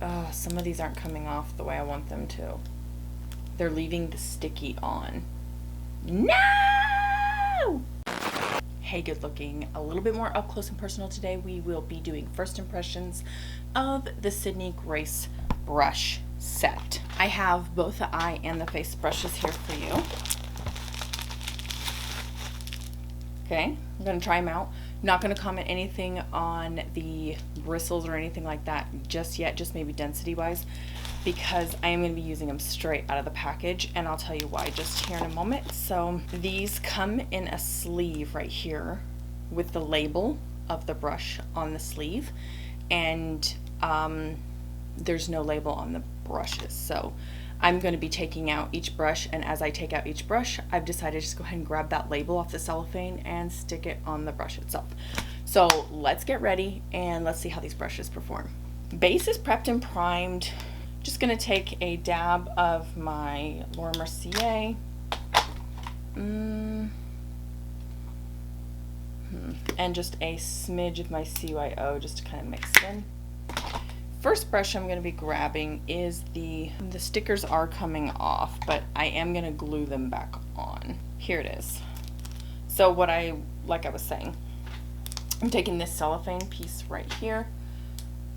oh, some of these aren't coming off the way I want them to. They're leaving the sticky on. No! Hey, good looking. A little bit more up close and personal today. We will be doing first impressions of the Sydney Grace brush set. I have both the eye and the face brushes here for you. Okay, I'm going to try them out. I'm not going to comment anything on the bristles or anything like that just yet, just maybe density wise, because I am going to be using them straight out of the package, and I'll tell you why just here in a moment. So these come in a sleeve right here with the label of the brush on the sleeve, and there's no label on the brushes. So I'm going to be taking out each brush, and as I take out each brush, I've decided to just go ahead and grab that label off the cellophane and stick it on the brush itself. So let's get ready and let's see how these brushes perform. Base is prepped and primed. Just going to take a dab of my Laura Mercier. And just a smidge of my CYO just to kind of mix it in. First brush I'm going to be grabbing is the stickers are coming off, but I am going to glue them back on. Here it is. So like I was saying, I'm taking this cellophane piece right here,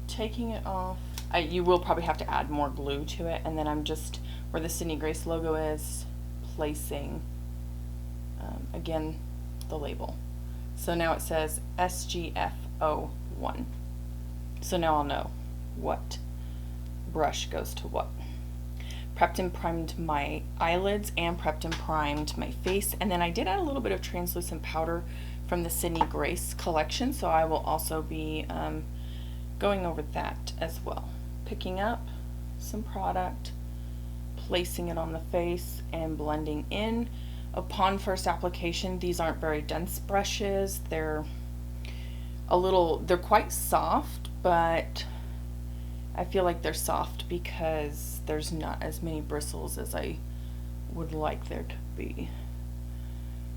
taking it off. You will probably have to add more glue to it, and then I'm just, where the Sydney Grace logo is, placing, again, the label. So now it says SGF01. So now I'll know what brush goes to what. Prepped and primed my eyelids and prepped and primed my face, and then I did add a little bit of translucent powder from the Sydney Grace collection, so I will also be going over that as well. Picking up some product, placing it on the face, and blending in. Upon first application, these aren't very dense brushes. They're quite soft, but I feel like they're soft because there's not as many bristles as I would like there to be.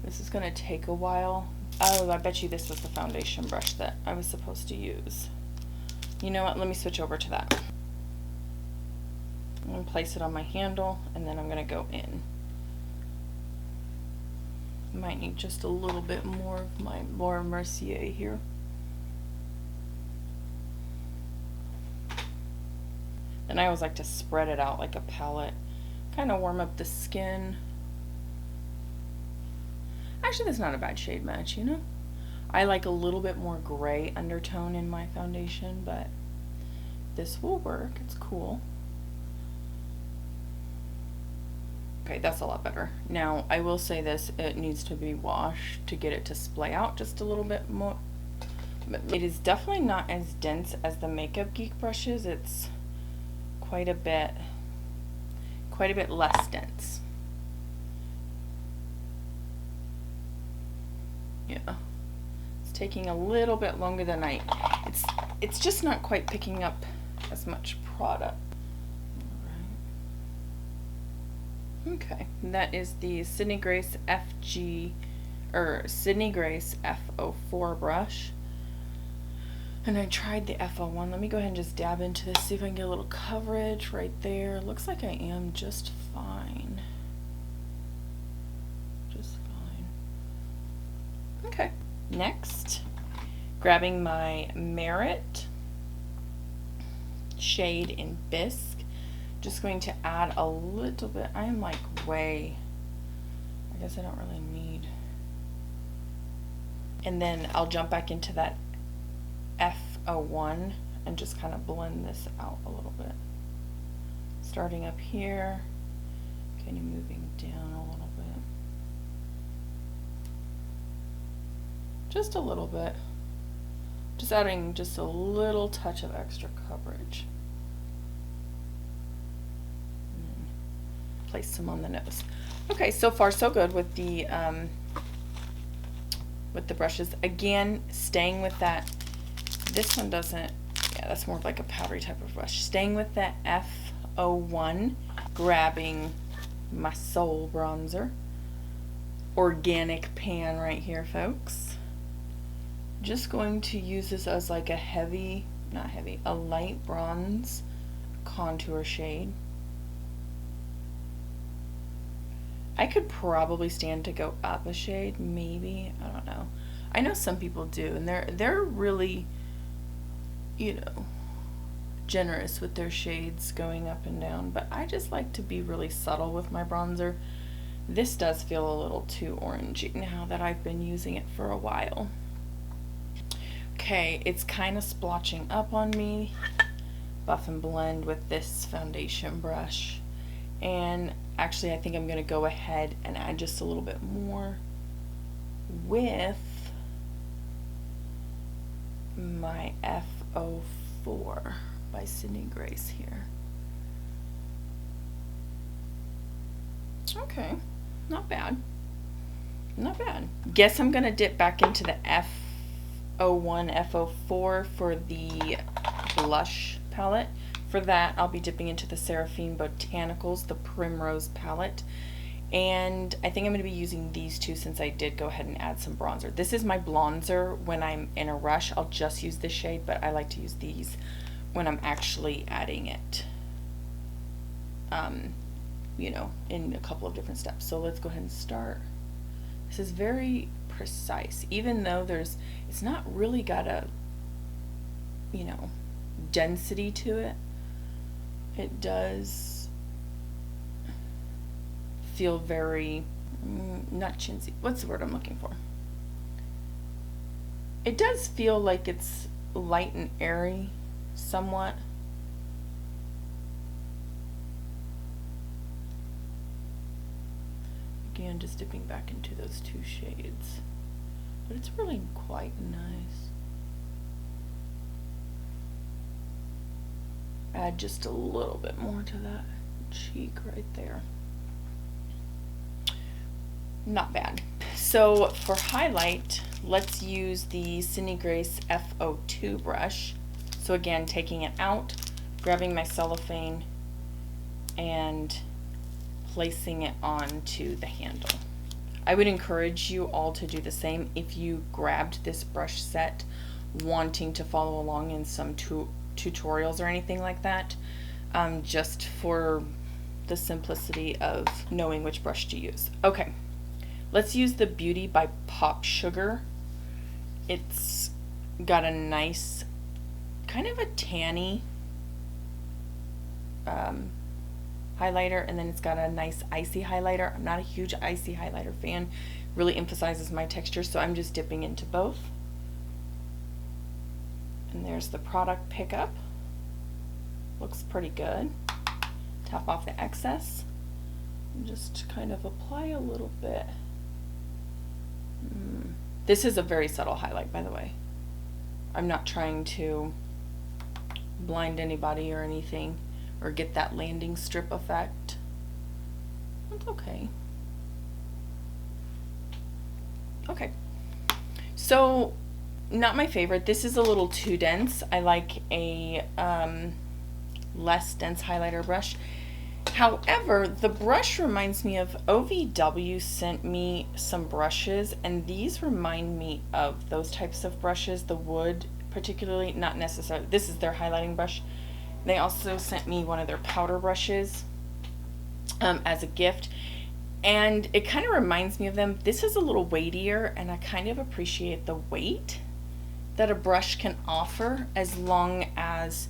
This is going to take a while. Oh, I bet you this was the foundation brush that I was supposed to use. You know what? Let me switch over to that. I'm going to place it on my handle, and then I'm going to go in. Might need just a little bit more of my Laura Mercier here. And I always like to spread it out like a palette, kind of warm up the skin. Actually, that's not a bad shade match, you know? I like a little bit more gray undertone in my foundation, but this will work. It's cool. Okay, that's a lot better. Now, I will say this, it needs to be washed to get it to splay out just a little bit more. But it is definitely not as dense as the Makeup Geek brushes. It's quite a bit less dense. Yeah, it's taking a little bit longer than it's just not quite picking up as much product. All right. Okay, that is the Sydney Grace Sydney Grace F04 brush. And I tried the F01. Let me go ahead and just dab into this, see if I can get a little coverage right there. Looks like I am just fine. Just fine. Okay. Next, grabbing my Merit shade in Bisque. Just going to add a little bit. I am like I guess I don't really need. And then I'll jump back into that F01 and just kind of blend this out a little bit. Starting up here, kind of moving down a little bit. Just a little bit. Just adding just a little touch of extra coverage. Place some on the nose. Okay, so far so good with the brushes. Again, staying with that. This one doesn't, yeah, that's more of like a powdery type of brush. Staying with that F01, grabbing my Soul bronzer. Organic pan right here, folks. Just going to use this as like a light bronze contour shade. I could probably stand to go up a shade, maybe. I don't know. I know some people do, and they're really, you know, generous with their shades going up and down, but I just like to be really subtle with my bronzer. This does feel a little too orangey now that I've been using it for a while. Okay, it's kind of splotching up on me. Buff and blend with this foundation brush. And actually I think I'm going to go ahead and add just a little bit more with my F04 by Sydney Grace here. Okay, not bad. Not bad. Guess I'm going to dip back into the F01, F04 for the blush palette. For that, I'll be dipping into the Seraphine Botanicals, the Primrose palette. And I think I'm going to be using these two since I did go ahead and add some bronzer. This is my bronzer when I'm in a rush. I'll just use this shade, but I like to use these when I'm actually adding it, you know, in a couple of different steps. So let's go ahead and start. This is very precise, even though it's not really got a, you know, density to it. It does feel very, not chintzy. What's the word I'm looking for? It does feel like it's light and airy, somewhat. Again, just dipping back into those two shades. But it's really quite nice. Add just a little bit more to that cheek right there. Not bad. So for highlight, let's use the Sydney Grace F02 brush. So again, taking it out, grabbing my cellophane, and placing it onto the handle. I would encourage you all to do the same if you grabbed this brush set wanting to follow along in some tutorials or anything like that, just for the simplicity of knowing which brush to use. Okay, let's use the Beauty by Pop Sugar. It's got a nice kind of a tanny highlighter, and then it's got a nice icy highlighter. I'm not a huge icy highlighter fan. Really emphasizes my texture, so I'm just dipping into both. And there's the product pickup. Looks pretty good. Tap off the excess and just kind of apply a little bit. This is a very subtle highlight, by the way. I'm not trying to blind anybody or anything, or get that landing strip effect. It's okay. Okay. So, not my favorite. This is a little too dense. I like a less dense highlighter brush. However, the brush reminds me of OVW sent me some brushes, and these remind me of those types of brushes, the wood particularly, not necessarily. This is their highlighting brush. They also sent me one of their powder brushes as a gift, and it kind of reminds me of them. This is a little weightier, and I kind of appreciate the weight that a brush can offer as long as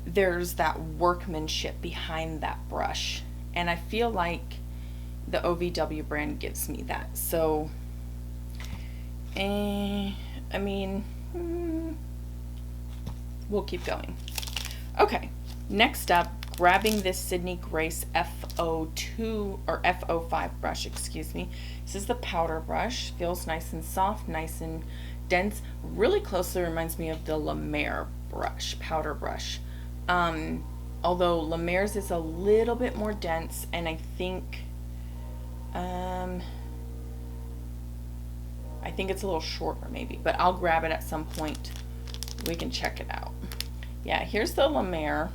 there's that workmanship behind that brush, and I feel like the OVW brand gives me that. So I mean, we'll keep going. Okay, next up, grabbing this Sydney Grace F02 or F05 brush, excuse me. This is the powder brush. Feels nice and soft, nice and dense. Really closely reminds me of the La Mer brush, powder brush. Although La Mer's is a little bit more dense, and I think it's a little shorter maybe, but I'll grab it at some point. We can check it out. Yeah, here's the La Mer,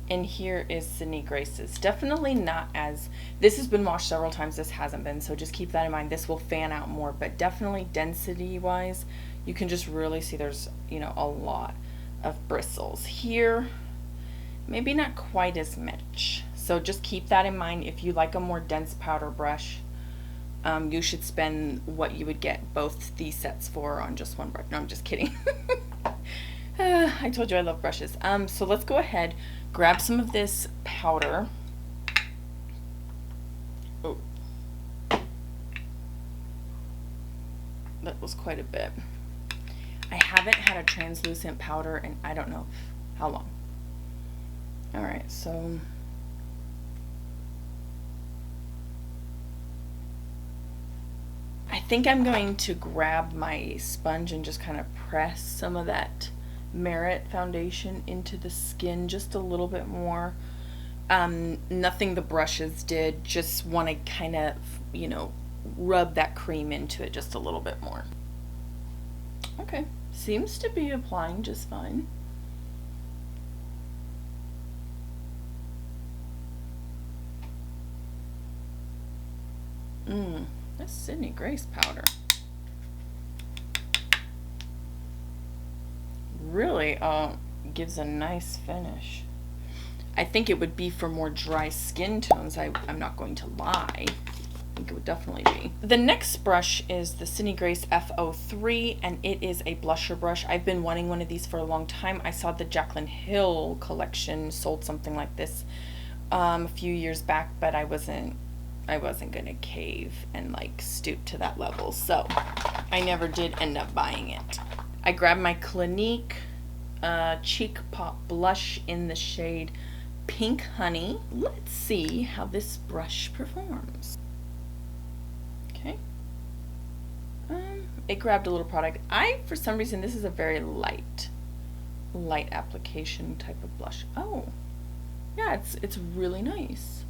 and here is Sydney Grace's. Definitely not as, this has been washed several times, this hasn't been, so just keep that in mind. This will fan out more, but definitely density wise, you can just really see there's, you know, a lot of bristles. Here, maybe not quite as much. So just keep that in mind. If you like a more dense powder brush, you should spend what you would get both these sets for on just one brush. No, I'm just kidding. I told you I love brushes. So let's go ahead, grab some of this powder. Oh, that was quite a bit. I haven't had a translucent powder in I don't know how long. All right, so I think I'm going to grab my sponge and just kind of press some of that Merit foundation into the skin just a little bit more. Nothing the brushes did, just want to kind of, you know, rub that cream into it just a little bit more. Okay, seems to be applying just fine. That's Sydney Grace powder. Really gives a nice finish. I think it would be for more dry skin tones. I'm not going to lie. I think it would definitely be. The next brush is the Sydney Grace F03, and it is a blusher brush. I've been wanting one of these for a long time. I saw the Jaclyn Hill collection sold something like this a few years back, but I wasn't gonna cave and like stoop to that level, so I never did end up buying it. I grabbed my Clinique Cheek Pop blush in the shade Pink Honey. Let's see how this brush performs. Okay. It grabbed a little product. For some reason, this is a very light application type of blush. Oh, yeah, it's really nice.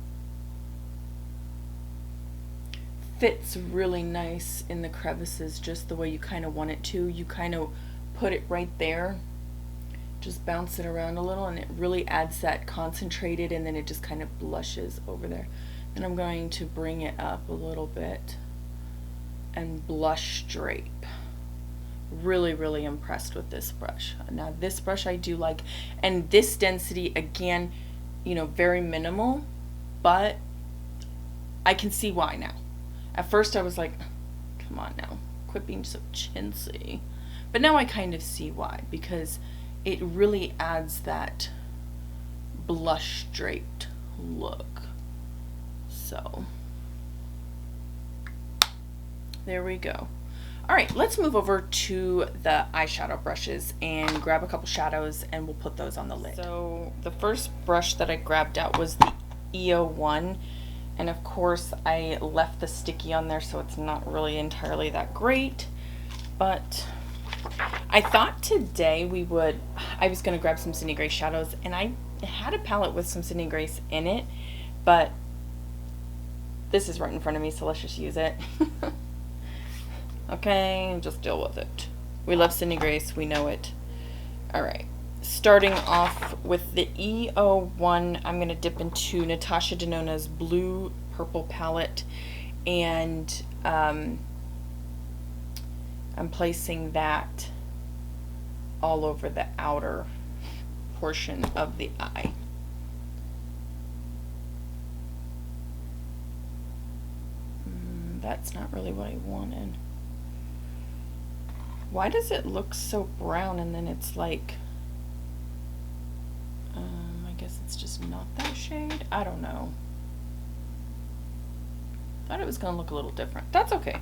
Fits really nice in the crevices just the way you kind of want it to. You kind of put it right there, just bounce it around a little, and it really adds that concentrated, and then it just kind of blushes over there. Then I'm going to bring it up a little bit and blush drape. Really, really impressed with this brush. Now this brush I do like, and this density, again, you know, very minimal, but I can see why now. At first I was like, come on now, quit being so chintzy. But now I kind of see why, because it really adds that blush draped look. So, there we go. All right, let's move over to the eyeshadow brushes and grab a couple shadows, and we'll put those on the lid. So the first brush that I grabbed out was the EO1. And of course I left the sticky on there, so it's not really entirely that great, but I thought today I was gonna grab some Sydney Grace shadows, and I had a palette with some Sydney Grace in it, but this is right in front of me, so let's just use it. Okay, just deal with it. We love Sydney Grace, we know it. All right. Starting off with the EO1, I'm going to dip into Natasha Denona's Blue Purple palette, and I'm placing that all over the outer portion of the eye. That's not really what I wanted. Why does it look so brown and then it's like... I guess it's just not that shade. I don't know. Thought it was gonna look a little different. That's okay.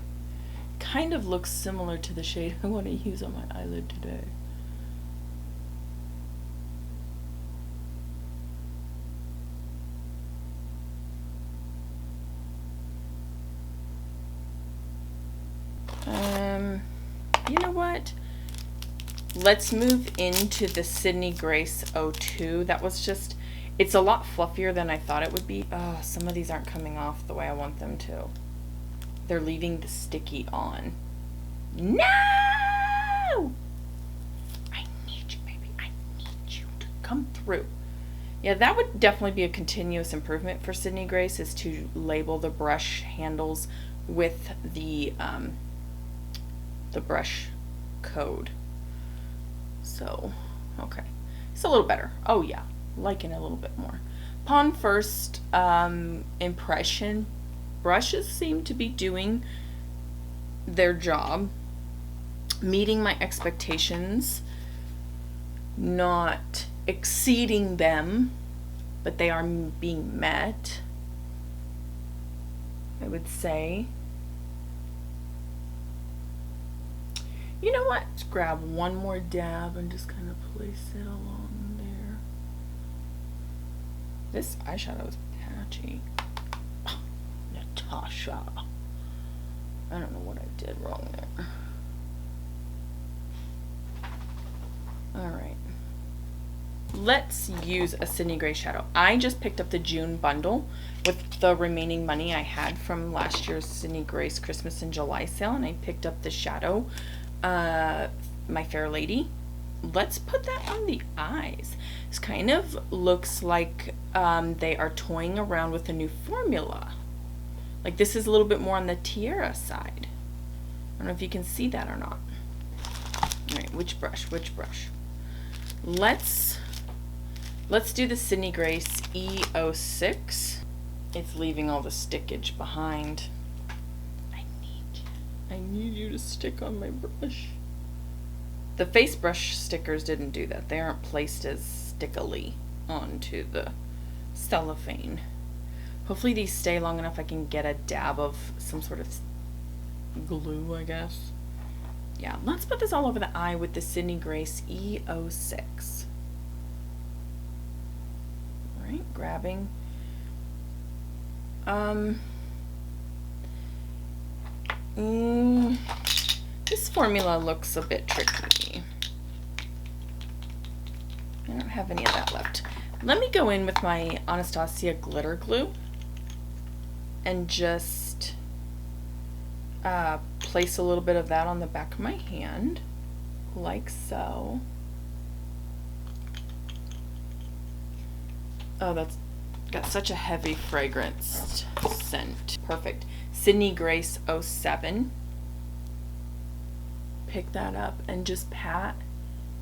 Kind of looks similar to the shade I want to use on my eyelid today. You know what? Let's move into the Sydney Grace 02. That was just, it's a lot fluffier than I thought it would be. Oh, some of these aren't coming off the way I want them to. They're leaving the sticky on. No! I need you, baby. I need you to come through. Yeah, that would definitely be a continuous improvement for Sydney Grace, is to label the brush handles with the brush code. So, okay. It's a little better. Oh, yeah. liking it a little bit more. Upon first impression, brushes seem to be doing their job, meeting my expectations, not exceeding them, but they are being met, I would say. You know what? Let's grab one more dab and just kind of place it along there. This eyeshadow is patchy. Oh, Natasha. I don't know what I did wrong there. Alright. Let's use a Sydney Gray shadow. I just picked up the June bundle with the remaining money I had from last year's Sydney Gray's Christmas and July sale, and I picked up the shadow, My Fair Lady. Let's put that on the eyes. This kind of looks like they are toying around with a new formula. Like this is a little bit more on the tiara side. I don't know if you can see that or not. Alright, which brush? Let's do the Sydney Grace E06. It's leaving all the stickage behind. I need you to stick on my brush. The face brush stickers didn't do that. They aren't placed as stickily onto the cellophane. Hopefully these stay long enough I can get a dab of some sort of glue, I guess. Yeah, let's put this all over the eye with the Sydney Grace E06. Alright, grabbing. This formula looks a bit tricky. I don't have any of that left. Let me go in with my Anastasia glitter glue and just place a little bit of that on the back of my hand, like so. Oh, that's got such a heavy fragrance scent. Perfect. Sydney Grace 07. Pick that up and just pat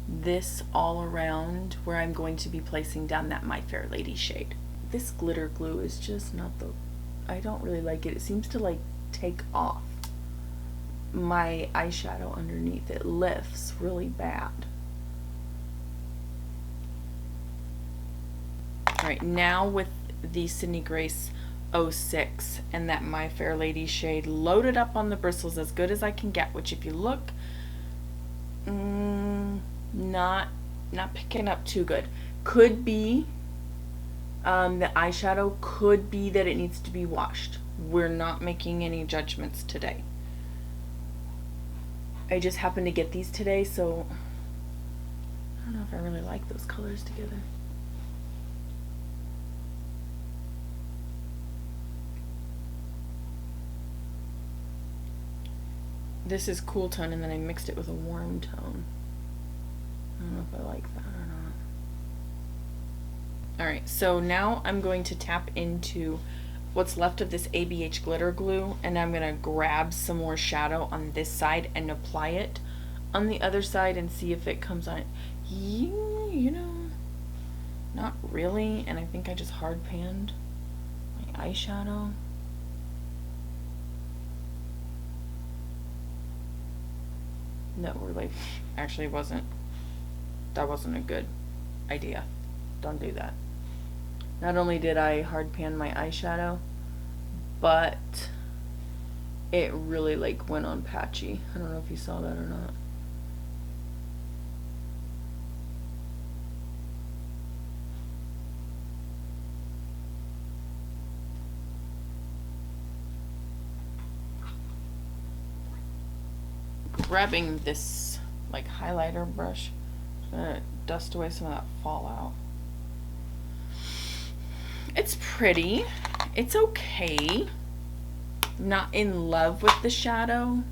this all around where I'm going to be placing down that My Fair Lady shade. This glitter glue is just not the... I don't really like it. It seems to like take off my eyeshadow underneath. It lifts really bad. Alright, now with the Sydney Grace 06 and that My Fair Lady shade loaded up on the bristles as good as I can get, which if you look, not picking up too good. Could be the eyeshadow, could be that it needs to be washed. We're not making any judgments today. I just happened to get these today, so I don't know if I really like those colors together. This is cool tone, and then I mixed it with a warm tone. I don't know if I like that or not. Alright, so now I'm going to tap into what's left of this ABH glitter glue, and I'm going to grab some more shadow on this side and apply it on the other side and see if it comes on it. You know, not really, and I think I just hard panned my eyeshadow. That really actually that wasn't a good idea. Don't do that. Not only did I hard pan my eyeshadow, but it really like went on patchy. I don't know if you saw that or not. Grabbing this like highlighter brush, I'm gonna dust away some of that fallout. It's pretty. It's okay. I'm not in love with the shadow.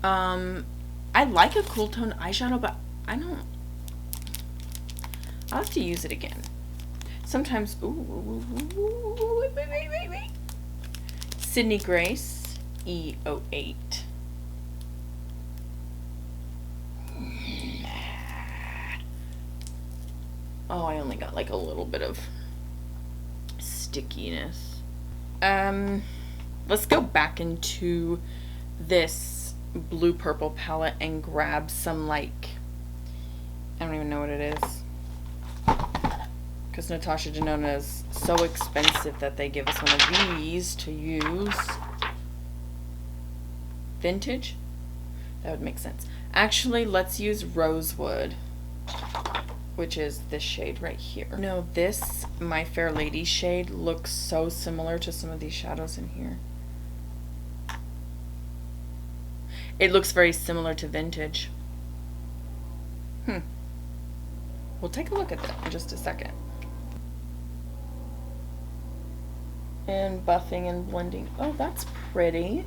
I like a cool tone eyeshadow, but I'll have to use it again. Sometimes, wait. Sydney Grace E08. Oh, I only got like a little bit of stickiness. Let's go back into this blue purple palette and grab some, like, I don't even know what it is, because Natasha Denona is so expensive that they give us one of these to use. Vintage? That would make sense. Actually, let's use Rosewood, which is this shade right here. No, this My Fair Lady shade looks so similar to some of these shadows in here. It looks very similar to Vintage. We'll take a look at that in just a second. And buffing and blending. Oh, that's pretty.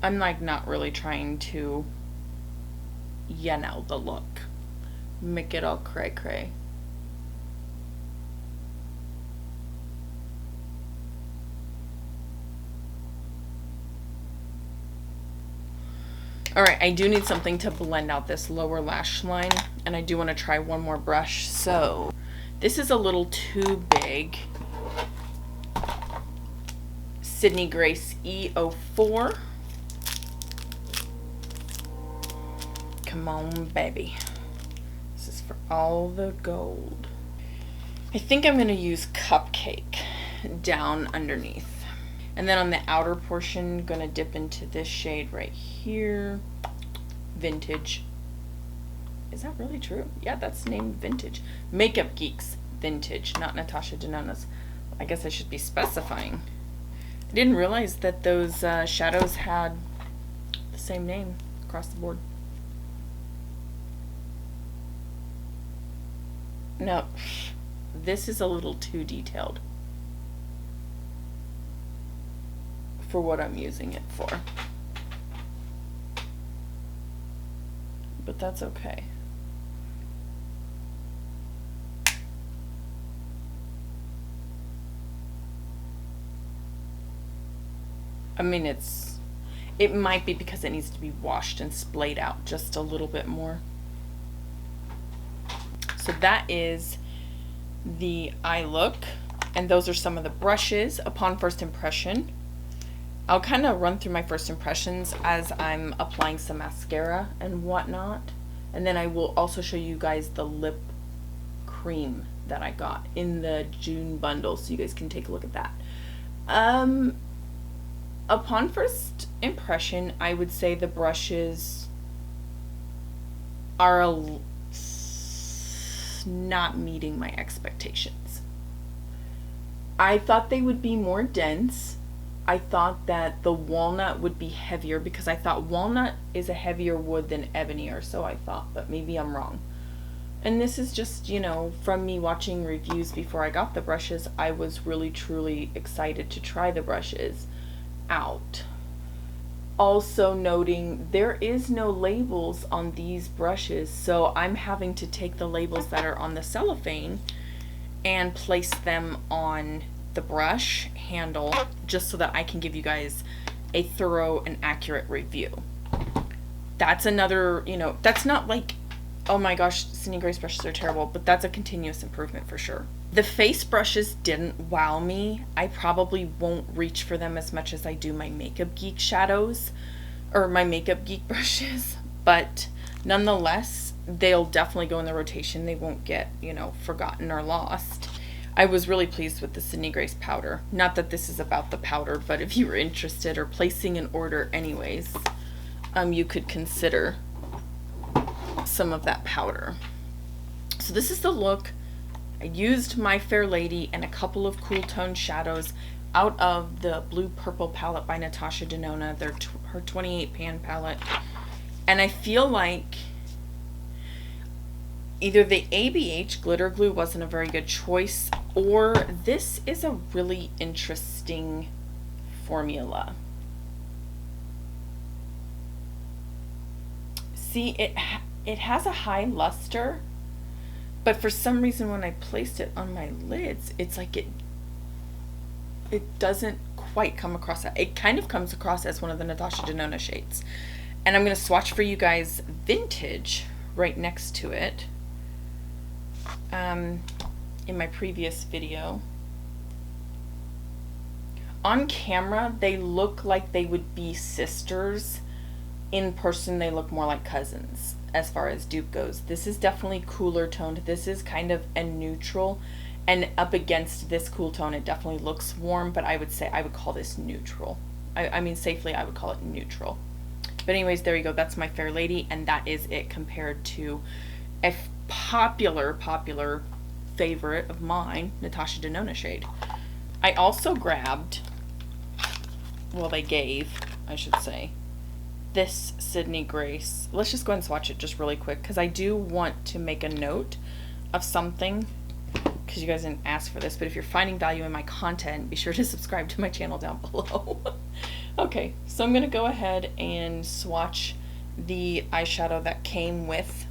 I'm like not really trying to, you know, the look. Make it all cray cray. Alright, I do need something to blend out this lower lash line, and I do want to try one more brush. So this is a little too big. Sydney Grace E04. Come on, baby. This is for all the gold. I think I'm going to use Cupcake down underneath. And then on the outer portion, going to dip into this shade right here. Vintage. Is that really true? Yeah, that's named Vintage. Makeup Geeks Vintage, not Natasha Denona's. I guess I should be specifying. I didn't realize that those shadows had the same name across the board. No, this is a little too detailed for what I'm using it for. But that's okay. I mean, it might be because it needs to be washed and splayed out just a little bit more. So that is the eye look, and those are some of the brushes upon first impression. I'll kind of run through my first impressions as I'm applying some mascara and whatnot, and then I will also show you guys the lip cream that I got in the June bundle, so you guys can take a look at that. Upon first impression, I would say the brushes are not meeting my expectations. I thought they would be more dense. I thought that the walnut would be heavier because I thought walnut is a heavier wood than ebony, or so I thought, but maybe I'm wrong. And this is just, you know, from me watching reviews before I got the brushes. I was really truly excited to try the brushes out. Also noting there is no labels on these brushes, so I'm having to take the labels that are on the cellophane and place them on the brush handle just so that I can give you guys a thorough and accurate review. That's another, you know, that's not like, oh my gosh, Sydney Grace brushes are terrible, but that's a continuous improvement for sure. The face brushes didn't wow me. I probably won't reach for them as much as I do my Makeup Geek shadows or my Makeup Geek brushes, but nonetheless, they'll definitely go in the rotation. They won't get, you know, forgotten or lost. I was really pleased with the Sydney Grace powder. Not that this is about the powder, but if you were interested or placing an order anyways, you could consider some of that powder. So this is the look. I used My Fair Lady and a couple of cool tone shadows out of the Blue Purple palette by Natasha Denona, her 28 pan palette. And I feel like either the ABH glitter glue wasn't a very good choice, or this is a really interesting formula. See, it has a high luster, but for some reason when I placed it on my lids, it's like it doesn't quite come across. It kind of comes across as one of the Natasha Denona shades. And I'm going to swatch for you guys Vintage right next to it in my previous video. On camera, they look like they would be sisters. In person, they look more like cousins as far as dupe goes. This is definitely cooler toned. This is kind of a neutral, and up against this cool tone, it definitely looks warm, but I would say I would call this neutral. I mean, safely, I would call it neutral. But anyways, there you go. That's my Fair Lady, and that is it compared to a popular favorite of mine, Natasha Denona shade. I also grabbed, well, they gave, I should say, this Sydney Grace. Let's just go ahead and swatch it just really quick, because I do want to make a note of something, because you guys didn't ask for this, but if you're finding value in my content, be sure to subscribe to my channel down below. Okay, so I'm going to go ahead and swatch the eyeshadow that came with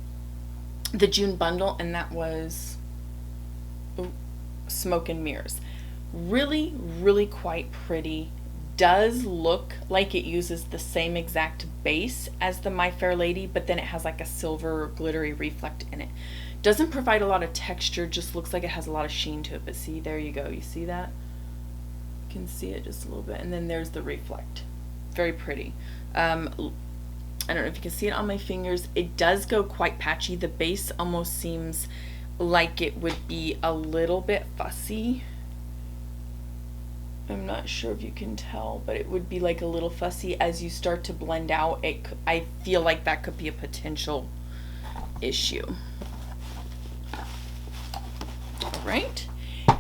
the June bundle, and that was Smoke and Mirrors. Really, really quite pretty. Does look like it uses the same exact base as the My Fair Lady, but then it has like a silver glittery reflect in it. Doesn't provide a lot of texture, just looks like it has a lot of sheen to it. But see, there you go. You see that? You can see it just a little bit. And then there's the reflect. Very pretty. I don't know if you can see it on my fingers. It does go quite patchy. The base almost seems like it would be a little bit fussy. I'm not sure if you can tell, but it would be like a little fussy as you start to blend out. I feel like that could be a potential issue. All right,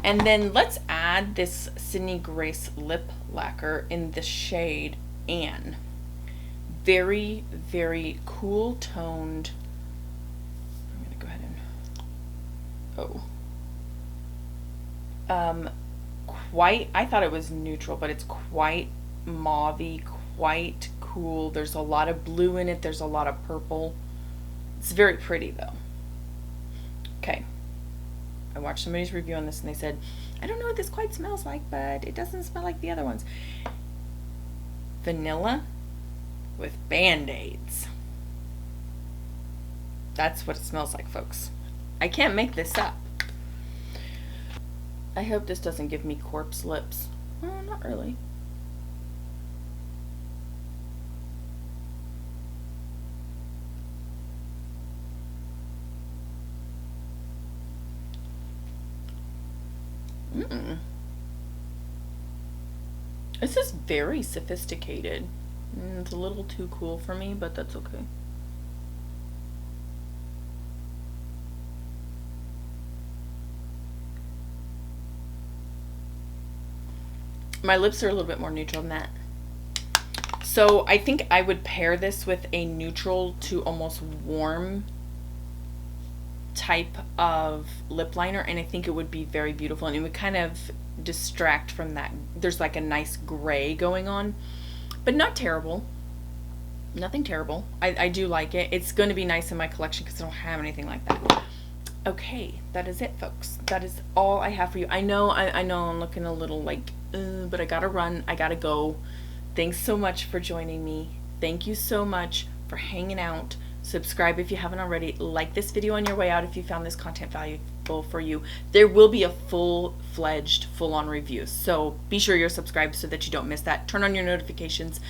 and then let's add this Sydney Grace lip lacquer in the shade Anne. Very, very cool toned. I'm gonna go ahead and quite, I thought it was neutral, but it's quite mauvey, quite cool. There's a lot of blue in it. There's a lot of purple. It's very pretty though. Okay. I watched somebody's review on this and they said, I don't know what this quite smells like, but it doesn't smell like the other ones. Vanilla with Band-Aids. That's what it smells like, folks. I can't make this up. I hope this doesn't give me corpse lips. Oh, not really. This is very sophisticated. It's a little too cool for me, but that's okay. My lips are a little bit more neutral than that. So I think I would pair this with a neutral to almost warm type of lip liner, and I think it would be very beautiful, and it would kind of distract from that. There's like a nice gray going on, but not terrible. Nothing terrible. I do like it. It's going to be nice in my collection because I don't have anything like that. Okay, that is it, folks. That is all I have for you. I know I'm looking a little like, but I gotta run. I gotta go. Thanks so much for joining me. Thank you so much for hanging out. Subscribe if you haven't already. Like this video on your way out if you found this content valuable for you. There will be a full-fledged, full-on review. So be sure you're subscribed so that you don't miss that. Turn on your notifications.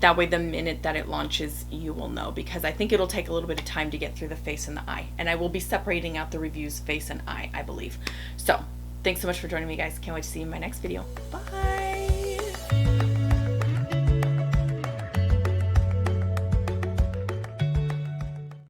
That way the minute that it launches, you will know, because I think it'll take a little bit of time to get through the face and the eye. And I will be separating out the reviews face and eye, I believe. So thanks so much for joining me, guys. Can't wait to see you in my next video. Bye.